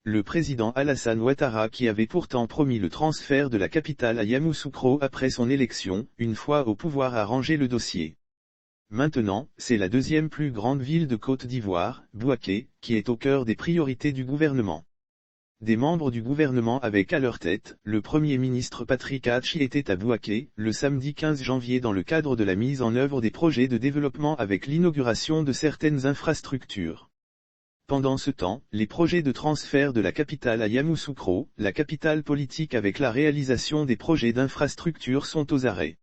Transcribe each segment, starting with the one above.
le président Alassane Ouattara qui avait pourtant promis le transfert de la capitale à Yamoussoukro après son élection, une fois au pouvoir a rangé le dossier. Maintenant, c'est la deuxième plus grande ville de Côte d'Ivoire, Bouaké, qui est au cœur des priorités du gouvernement. Des membres du gouvernement avec à leur tête, le Premier ministre Patrick Hachi était à Bouaké, le samedi 15 janvier dans le cadre de la mise en œuvre des projets de développement avec l'inauguration de certaines infrastructures. Pendant ce temps, les projets de transfert de la capitale à Yamoussoukro, la capitale politique avec la réalisation des projets d'infrastructures sont aux arrêts.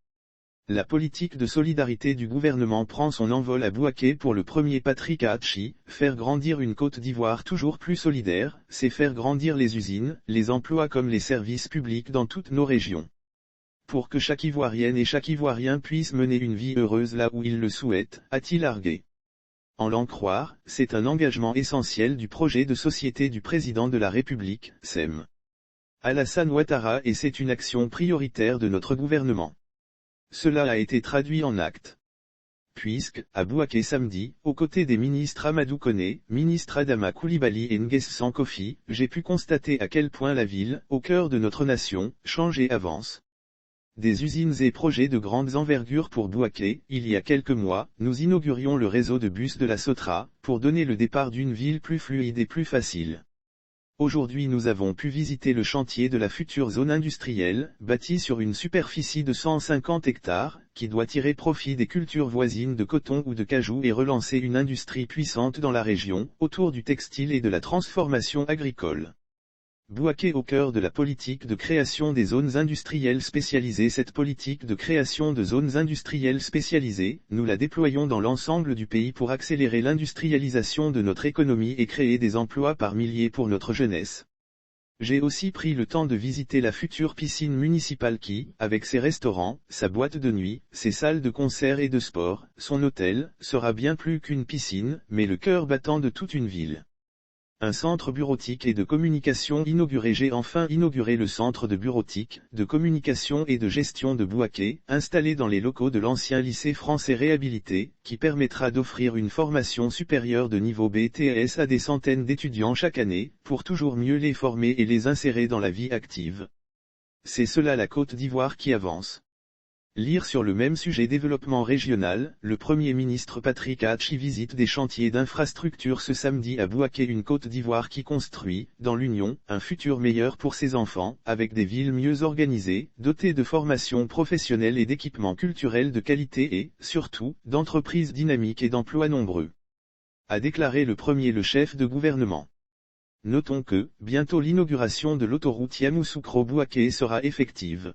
La politique de solidarité du gouvernement prend son envol à Bouaké pour le premier Patrick Hachi, faire grandir une Côte d'Ivoire toujours plus solidaire, c'est faire grandir les usines, les emplois comme les services publics dans toutes nos régions. Pour que chaque Ivoirienne et chaque Ivoirien puisse mener une vie heureuse là où il le souhaite, a-t-il argué. En l'en croire, c'est un engagement essentiel du projet de société du président de la République, SEM. Alassane Ouattara et c'est une action prioritaire de notre gouvernement. Cela a été traduit en actes. Puisque, à Bouaké samedi, aux côtés des ministres Amadou Koné, ministre Adama Coulibaly et Nguessan Kofi, j'ai pu constater à quel point la ville, au cœur de notre nation, change et avance. Des usines et projets de grandes envergures pour Bouaké, il y a quelques mois, nous inaugurions le réseau de bus de la Sotra, pour donner le départ d'une ville plus fluide et plus facile. Aujourd'hui nous avons pu visiter le chantier de la future zone industrielle, bâtie sur une superficie de 150 hectares, qui doit tirer profit des cultures voisines de coton ou de cajou et relancer une industrie puissante dans la région, autour du textile et de la transformation agricole. Bouaké au cœur de la politique de création des zones industrielles spécialisées. Cette politique de création de zones industrielles spécialisées, nous la déployons dans l'ensemble du pays pour accélérer l'industrialisation de notre économie et créer des emplois par milliers pour notre jeunesse. J'ai aussi pris le temps de visiter la future piscine municipale qui, avec ses restaurants, sa boîte de nuit, ses salles de concert et de sport, son hôtel, sera bien plus qu'une piscine, mais le cœur battant de toute une ville. Un centre bureautique et de communication inauguré. J'ai enfin inauguré le centre de bureautique, de communication et de gestion de Bouaké, installé dans les locaux de l'ancien lycée français réhabilité, qui permettra d'offrir une formation supérieure de niveau BTS à des centaines d'étudiants chaque année, pour toujours mieux les former et les insérer dans la vie active. C'est cela la Côte d'Ivoire qui avance. Lire sur le même sujet développement régional, le Premier ministre Patrick Hachi visite des chantiers d'infrastructures ce samedi à Bouaké, une Côte d'Ivoire qui construit, dans l'Union, un futur meilleur pour ses enfants, avec des villes mieux organisées, dotées de formations professionnelles et d'équipements culturels de qualité et, surtout, d'entreprises dynamiques et d'emplois nombreux. A déclaré le chef de gouvernement. Notons que, bientôt l'inauguration de l'autoroute Yamoussoukro-Bouaké sera effective.